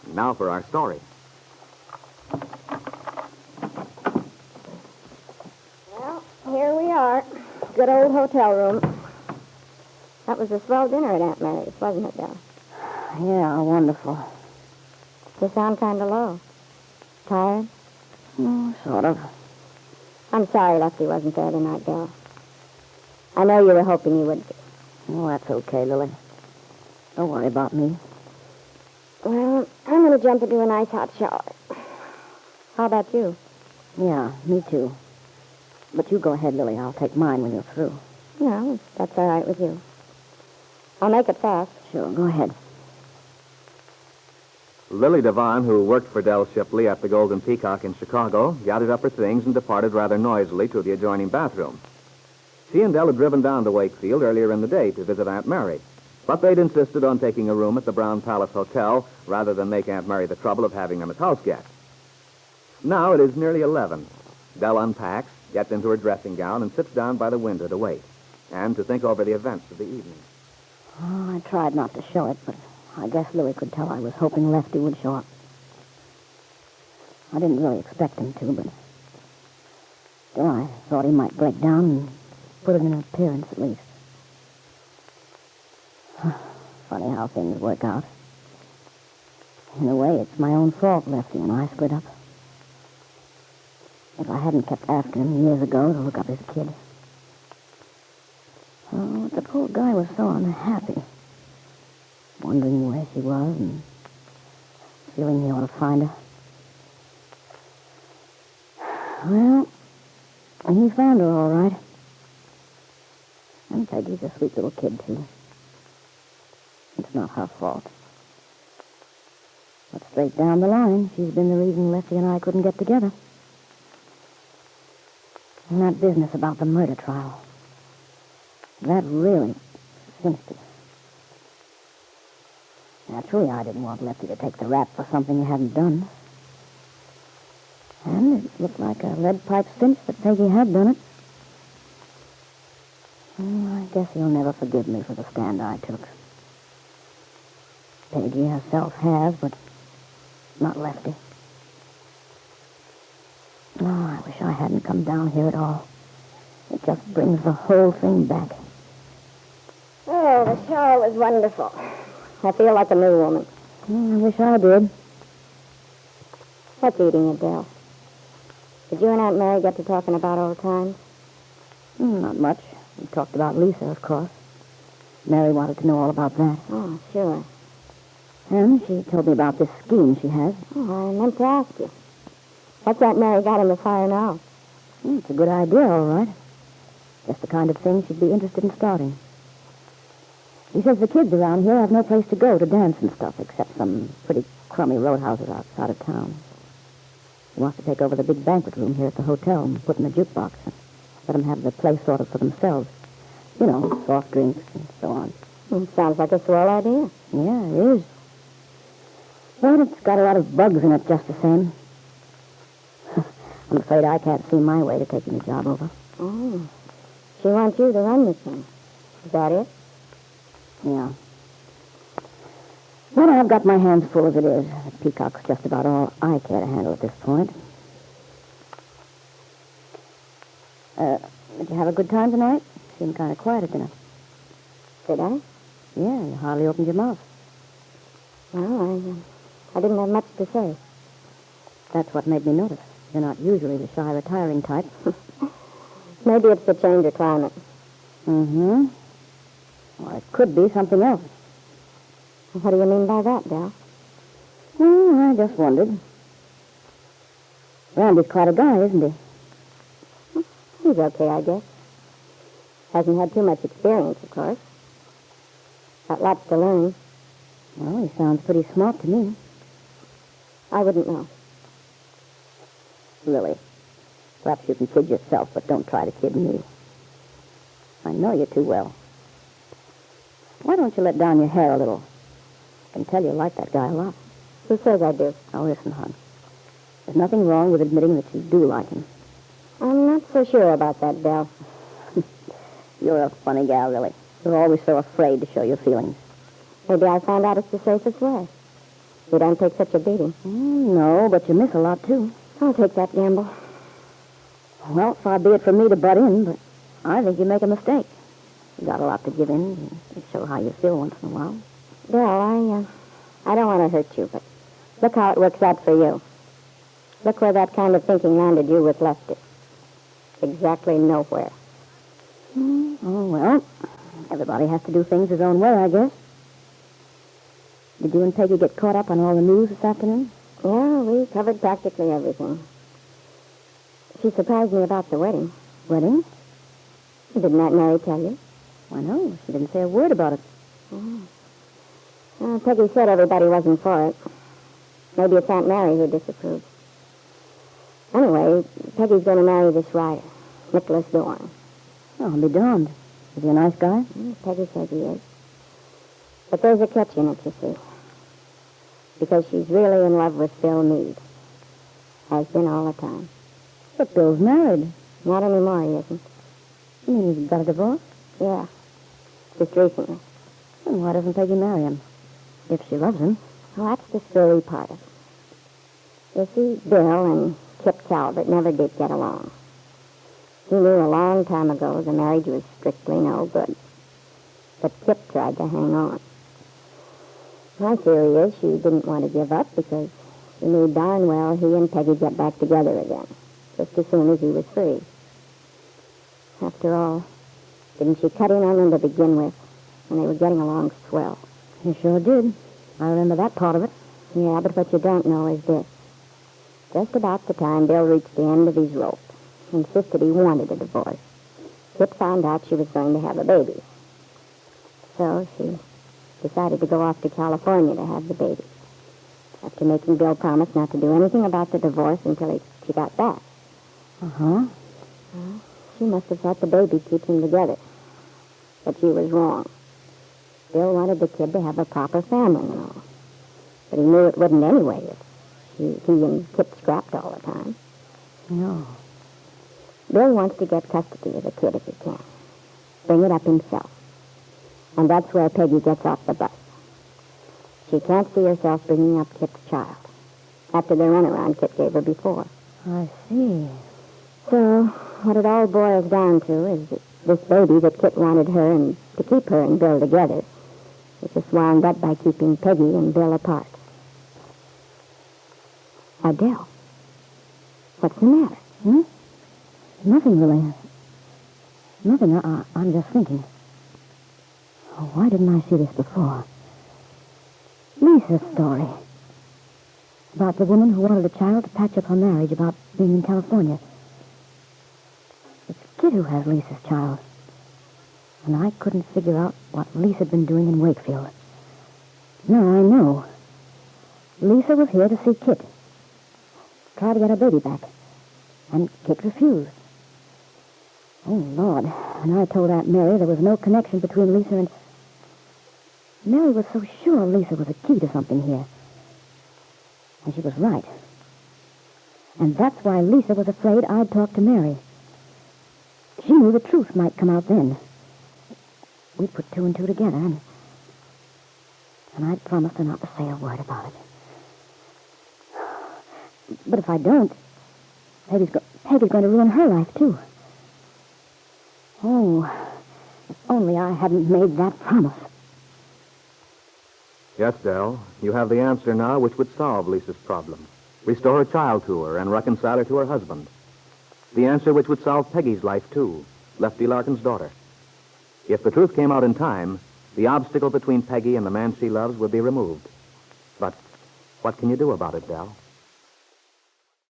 Now for our story. Well, here we are. Good old hotel room. That was a swell dinner at Aunt Mary's, wasn't it, Dell? Yeah, wonderful. You sound kind of low. Tired? Sort of. I'm sorry Lefty wasn't there tonight, Dell. I know you were hoping he would be. Oh, that's okay, Lily. Don't worry about me. Well, I'm going to jump into a nice hot shower. How about you? Yeah, me too. But you go ahead, Lily. I'll take mine when you're through. Yeah, if that's all right with you. I'll make it fast. Sure, go ahead. Lily Devon, who worked for Dell Shipley at the Golden Peacock in Chicago, gathered up her things and departed rather noisily to the adjoining bathroom. She and Dell had driven down to Wakefield earlier in the day to visit Aunt Mary, but they'd insisted on taking a room at the Brown Palace Hotel rather than make Aunt Mary the trouble of having them as house guests. Now it is nearly 11. Dell unpacks, gets into her dressing gown, and sits down by the window to wait, and to think over the events of the evening. Oh, I tried not to show it, but I guess Lily could tell I was hoping Lefty would show up. I didn't really expect him to, but still I thought he might break down and put in an appearance at least. Funny how things work out. In a way, it's my own fault Lefty and I split up. If I hadn't kept asking him years ago to look up his kid. Oh, the poor guy was so unhappy. Wondering where she was and feeling he ought to find her. Well, he found her all right. And Peggy's a sweet little kid, too. It's not her fault. But straight down the line, she's been the reason Lefty and I couldn't get together. And that business about the murder trial, that really cinched it. Naturally, I didn't want Lefty to take the rap for something he hadn't done. And it looked like a lead pipe cinch that Peggy had done it. I guess he'll never forgive me for the stand I took. Peggy herself has, but not Lefty. Oh, I wish I hadn't come down here at all. It just brings the whole thing back. Oh, the shower was wonderful. I feel like a new woman. I wish I did. What's eating you, Dell? Did you and Aunt Mary get to talking about old times? Not much. We talked about Lisa, of course. Mary wanted to know all about that. Oh, sure. And she told me about this scheme she has. Oh, I meant to ask you. What's Aunt Mary got in the fire now? It's a good idea, all right. Just the kind of thing she'd be interested in starting. She says the kids around here have no place to go to dance and stuff except some pretty crummy roadhouses outside of town. She wants to take over the big banquet room here at the hotel and put in a jukebox and let them have the place sort of for themselves. You know, soft drinks and so on. Sounds like a swell idea. Yeah, it is. But it's got a lot of bugs in it just the same. I'm afraid I can't see my way to taking the job over. Oh. She wants you to run this thing. Is that it? Yeah. Well, I've got my hands full as it is. The Peacock's just about all I care to handle at this point. Did you have a good time tonight? You seemed kind of quiet at dinner. Did I? Yeah, you hardly opened your mouth. Well, I didn't have much to say. That's what made me notice. You're not usually the shy, retiring type. Maybe it's the change of climate. Mm-hmm. Or it could be something else. What do you mean by that, Dell? Well, I just wondered. Randy's quite a guy, isn't he? He's okay, I guess. Hasn't had too much experience, of course. Got lots to learn. Well, he sounds pretty smart to me. I wouldn't know. Lily, perhaps you can kid yourself, but don't try to kid me. I know you too well. Why don't you let down your hair a little? I can tell you like that guy a lot. Who says I do? Now listen, hon. There's nothing wrong with admitting that you do like him. I'm not so sure about that, Dell. You're a funny gal, Lily. You're always so afraid to show your feelings. Maybe I found out it's the safest way. You don't take such a beating. No, but you miss a lot, too. I'll take that gamble. Well, far be it from me to butt in, but I think you make a mistake. You got a lot to give in and show how you feel once in a while. Well, I don't want to hurt you, but look how it works out for you. Look where that kind of thinking landed you with Lefty. Exactly nowhere. Oh, well, everybody has to do things his own way, I guess. Did you and Peggy get caught up on all the news this afternoon? Yeah, we covered practically everything. She surprised me about the wedding. Wedding? Didn't Aunt Mary tell you? Why, no. She didn't say a word about it. Peggy said everybody wasn't for it. Maybe it's Aunt Mary who disapproved. Anyway, Peggy's going to marry this writer, Nicholas Dorn. Oh, I'll be darned. Is he a nice guy? Peggy says he is. But there's a catch in it, you see. Because she's really in love with Bill Meade. Has been all the time. But Bill's married. Not anymore, he isn't. You mean he's got a divorce? Yeah. Just recently. Then why doesn't Peggy marry him? If she loves him. Well, that's the silly part of it. You see, Bill and Kip Talbot never did get along. He knew a long time ago the marriage was strictly no good. But Kip tried to hang on. My theory is she didn't want to give up because she knew darn well he and Peggy get back together again, just as soon as he was free. After all, didn't she cut in on him to begin with, when they were getting along swell? You sure did. I remember that part of it. Yeah, but what you don't know is this. Just about the time Bill reached the end of his rope, insisted he wanted a divorce, Kip found out she was going to have a baby. So she decided to go off to California to have the baby, after making Bill promise not to do anything about the divorce until she got back. Uh-huh. Well, she must have thought the baby keep them together. But she was wrong. Bill wanted the kid to have a proper family and all. But he knew it wouldn't anyway if he and Kip scrapped all the time. No. Bill wants to get custody of the kid if he can. Bring it up himself. And that's where Peggy gets off the bus. She can't see herself bringing up Kip's child, after the runaround Kip gave her before. I see. So, what it all boils down to is that this baby that Kip wanted her and to keep her and Bill together is just wound up by keeping Peggy and Bill apart. Dell, what's the matter? Nothing, really. Nothing. I'm just thinking. Oh, why didn't I see this before? Lisa's story. About the woman who wanted a child to patch up her marriage about being in California. It's Kid who has Lisa's child. And I couldn't figure out what Lisa had been doing in Wakefield. Now I know. Lisa was here to see Kit. Try to get her baby back. And Kit refused. Oh, Lord. And I told Aunt Mary there was no connection between Lisa and... Mary was so sure Lisa was a key to something here. And she was right. And that's why Lisa was afraid I'd talk to Mary. She knew the truth might come out then. We put two and two together, and I'd promised her not to say a word about it. But if I don't, Peggy's going to ruin her life, too. Oh, if only I hadn't made that promise. Yes, Dell, you have the answer now which would solve Lisa's problem. Restore her child to her and reconcile her to her husband. The answer which would solve Peggy's life, too, Lefty Larkin's daughter. If the truth came out in time, the obstacle between Peggy and the man she loves would be removed. But what can you do about it, Dell?